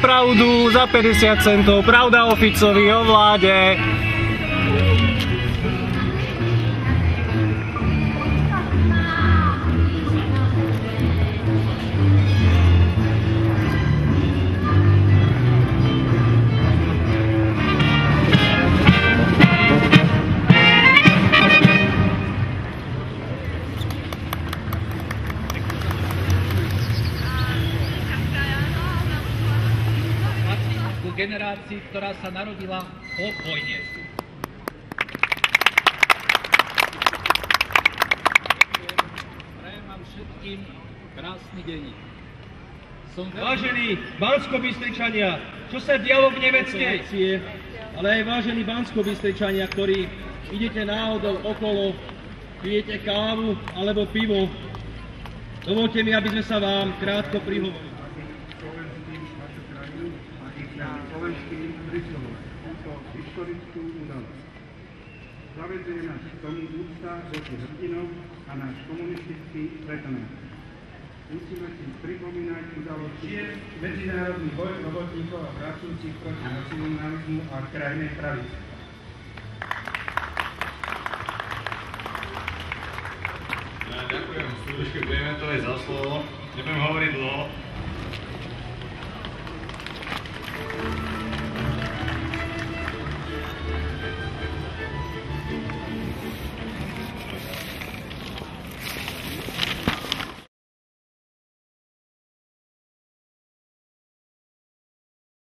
pravdu za 50 centov, pravda o Ficovi, o vláde. Generácii, ktorá sa narodila po vojne. Prajem vám všetkým krásny deň. Vážení Banskobystričania, čo sa dialo v Nemeckej akcie, ale aj vážení Banskobystričania, ktorí idete náhodou okolo, pijete kávu alebo pivo, dovolte mi, aby sme sa vám krátko prihovorili. Slovenským prísľubom túto historickú udalosť. Zavedzuje nás k tomu úcta voči hrdinov a náš komunistický prekonák. Musíme si pripomínať udalosti medzinárodný boj robotníkov a pracujúcich proti nacionalizmu a krajnej pravici. Ďakujem Súdružke Klementovej za slovo. Nebudem hovoriť dlho.